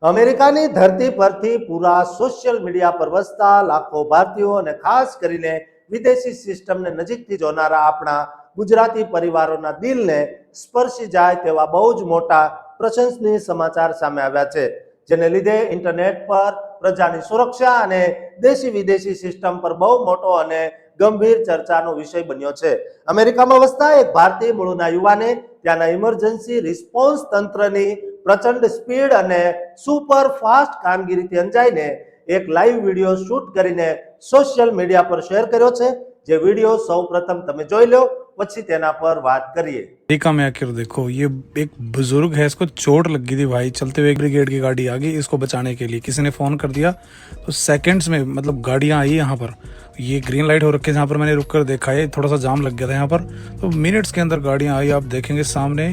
અમેરિકાની ધરતી પરથી પૂરા સોશિયલ મીડિયા પર વસતા લાખો ભારતીયો અને ખાસ કરીને વિદેશી સિસ્ટમને નજીકથી જોનારા આપણા ગુજરાતી પરિવારોના દિલને સ્પર્શી જાય તેવા બહુ જ મોટા પ્રશંસનીય સમાચાર સામે આવ્યા છે, જેને લીધે ઇન્ટરનેટ પર પ્રજાની સુરક્ષા અને દેશી વિદેશી સિસ્ટમ પર બહુ મોટો અને ગંભીર ચર્ચાનો વિષય બન્યો છે. અમેરિકામાં વસતા એક ભારતીય મૂળના યુવાને ત્યાંના ઇમરજન્સી રિસ્પોન્સ તંત્રની પ્રચંડ સ્પીડ અને સુપર ફાસ્ટ કામગીરીથી અંજાઈને એક લાઈવ વિડીયો શૂટ કરીને સોશિયલ મીડિયા પર શેર કર્યો છે, જે વિડીયો સૌપ્રથમ તમે જોઈ લો, પછી તેના પર વાત કરીએ. अमेरिका में आकर देखो, ये एक बुजुर्ग है, इसको चोट लग गई थी भाई, चलते हुए ब्रिगेड की गाड़ी आ गई इसको बचाने के लिए, किसी ने फ़ोन कर दिया तो सेकंड्स में मतलब गाड़ियाँ आई यहाँ पर, ये ग्रीन लाइट हो रखी है, जहाँ पर मैंने रुक कर देखा है, थोड़ा सा जाम लग गया था यहाँ पर, तो मिनट्स के अंदर गाड़ियाँ आई. आप देखेंगे सामने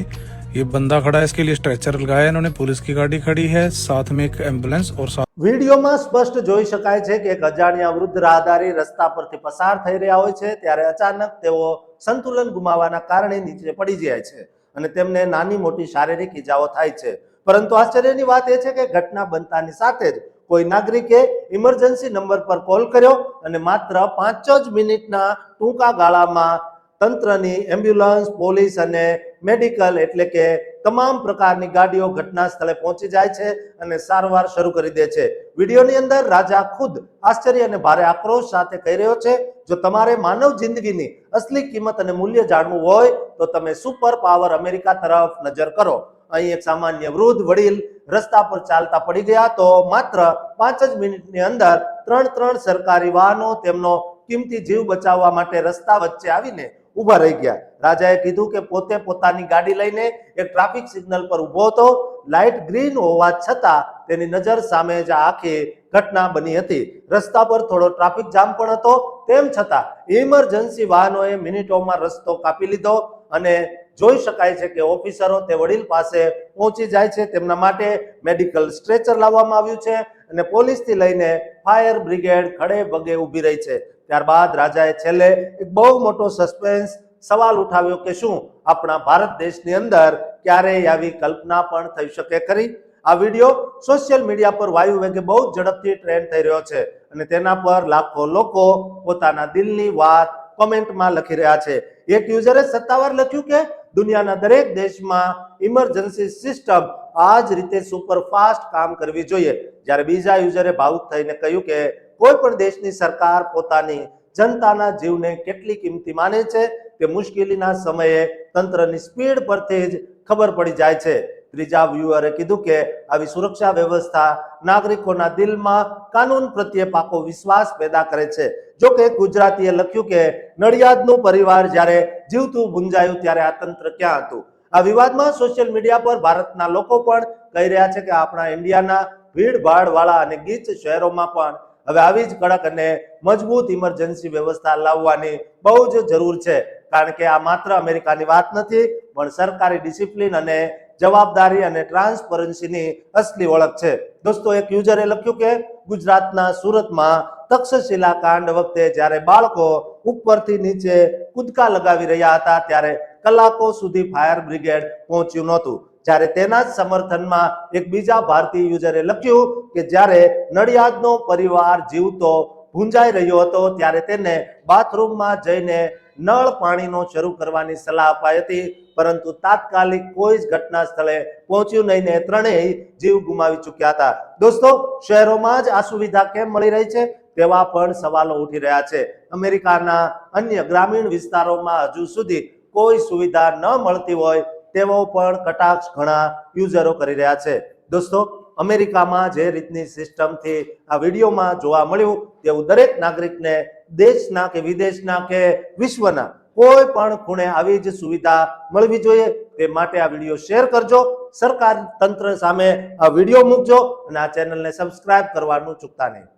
ये बंदा खड़ा है, इसके लिए स्ट्रेचर लगाया इन्होंने, पुलिस की गाड़ी खड़ी है, साथ में एक एम्बुलेंस और साथ વિડીયોમાં સ્પષ્ટ જોઈ શકાય છે કે એક અજાણ્યા વૃદ્ધ રાહદારી રસ્તા પરથી પસાર થઈ રહ્યા હોય છે, ત્યારે અચાનક તેઓ સંતુલન ગુમાવવાના કારણે નીચે પડી જાય છે અને તેમને નાની મોટી શારીરિક ઈજાઓ થાય છે. પરંતુ આશ્ચર્યની વાત એ છે કે ઘટના બનતાની સાથે જ કોઈ નાગરિકે ઇમરજન્સી નંબર પર કોલ કર્યો અને માત્ર 5 જ મિનિટના ટૂંકા ગાળામાં તંત્રની એમ્બ્યુલન્સ, પોલીસ અને મેડિકલ એટલે કે તમામ પ્રકારની ગાડીઓ ઘટના સ્થળે પહોંચી જાય છે અને સારવાર શરૂ કરી દે છે. વિડીયોની અંદર રાજા ખુદ આશ્ચર્ય અને ભારે આક્રોશ સાથે કહી રહ્યો છે, જો તમારે માનવ જિંદગીની અસલી કિંમત અને મૂલ્ય જાણવું હોય તો તમે સુપર પાવર અમેરિકા તરફ નજર કરો. અહીં એક સામાન્ય વૃદ્ધ વડીલ રસ્તા પર ચાલતા પડી ગયા તો માત્ર 5 જ મિનિટની અંદર 3 સરકારી વાહનો તેમનો કિંમતી જીવ બચાવવા માટે રસ્તા વચ્ચે આવીને ઉભા રહી ગયા. રાજાએ કીધું કે પોતે પોતાની ગાડી લઈને એક ટ્રાફિક સિગ્નલ પર ઉભો હતો. લાઇટ ગ્રીન હોવા છતાં તેની નજર સામે જ આખી ઘટના બની હતી. રસ્તા પર થોડો ટ્રાફિક જામ પણ હતો, તેમ છતાં ઇમરજન્સી વાહનોએ મિનિટોમાં રસ્તો કાપી લીધો અને જોઈ શકાય છે કે ઓફિસરો તે વડીલ પાસે પહોંચી જાય છે. તેમના માટે મેડિકલ સ્ટ્રેચર લાવવામાં આવ્યું છે અને પોલીસથી લઈને ફાયર બ્રિગેડ ખડે પગે ઊભી રહી છે. ત્યારબાદ રાજાએ છેલ્લે એક બહુ મોટો સસ્પેન્સ સવાલ ઉઠાવ્યો કે શું આપણા ભારત દેશની અંદર ક્યારેય આવી કલ્પના પણ થઈ શકે ખરી? આ વિડીયો સોશિયલ મીડિયા પર વાયુ વેગે બહુ ઝડપથી ટ્રેન્ડ થઈ રહ્યો છે અને તેના પર લાખો લોકો પોતાના દિલની વાત કોમેન્ટમાં લખી રહ્યા છે. એક યુઝરે સત્તાવાર લખ્યું કે દુનિયાના દરેક દેશમાં ઇમરજન્સી સિસ્ટમ આ જ રીતે સુપરફાસ્ટ કામ કરવી જોઈએ, જ્યારે બીજા યુઝરે ભાવુક થઈને કહ્યું કે કોઈ પણ દેશની સરકાર પોતાની જનતાના જીવને કેટલી કિંમતી માને છે તે મુશ્કેલીના સમયે તંત્રની સ્પીડ પરથી જ ખબર પડી જાય છે. ત્રીજા વ્યુઅરે કીધું કે આવી સુરક્ષા વ્યવસ્થા નાગરિકોના દિલમાં કાનૂન પ્રત્યે પાકો વિશ્વાસ પેદા કરે છે. જો કે ગુજરાતીએ લખ્યું કે નડિયાદનું પરિવાર જ્યારે જીવતું ગુંજાયું ત્યારે આ તંત્ર ક્યાં હતું? આ વિવાદમાં સોશિયલ મીડિયા પર ભારતના લોકો પણ કહી રહ્યા છે કે આપણા ઇન્ડિયાના ભીડભાડ વાળા અને ગીચ શહેરોમાં પણ હવે આવી જ કડક અને મજબૂત ઇમરજન્સી વ્યવસ્થા લાવવાની બહુ જ જરૂર છે, કારણ કે આ માત્ર અમેરિકાની વાત નથી, પણ સરકારી ડિસિપ્લિન અને જવાબદારી અને ટ્રાન્સપરન્સીની અસલી ઓળખ છે. દોસ્તો, એક યુઝરે લખ્યું કે ગુજરાતના સુરતમાં તક્ષશિલા કાંડ વખતે જ્યારે બાળકો ઉપરથી નીચે કૂદકા લગાવી રહ્યા હતા ત્યારે કલાકો સુધી ફાયર બ્રિગેડ પહોંચ્યું નહોતું. જ્યારે તેના જ સમર્થનમાં એક બીજા ભારતીય યુઝરે લખ્યું કે જ્યારે નડિયાદનો પરિવાર જીવતો ભૂંજાઈ રહ્યો હતો ત્યારે તેને બાથરૂમમાં જઈને નળ પાણીનો શરૂ કરવાની સલાહ અપાઈ હતી, પરંતુ તાત્કાલિક કોઈ જ ઘટના સ્થળે પહોંચ્યું નહીં ને ત્રણેય જીવ ગુમાવી ચૂક્યા હતા. દોસ્તો, શહેરોમાં જ આ સુવિધા કેમ મળી રહી છે તેવા પણ સવાલો ઉઠી રહ્યા છે. અમેરિકાના અન્ય ગ્રામીણ વિસ્તારોમાં હજુ સુધી કોઈ સુવિધા ન મળતી હોય તેવો પણ કટાક્ષ ઘણા યુઝરો કરી રહ્યા છે. દોસ્તો, અમેરિકામાં જે રીતની સિસ્ટમથી આ વિડીયોમાં જોવા મળ્યું તેવું દરેક નાગરિકને દેશના કે વિદેશના કે વિશ્વના કોઈ પણ ખૂણે આવી જ સુવિધા મળવી જોઈએ. તે માટે આ વિડીયો શેર કરજો, સરકાર તંત્ર સામે આ વિડીયો મૂકજો અને આ ચેનલને સબસ્ક્રાઇબ કરવાનું ચૂકતા નહીં.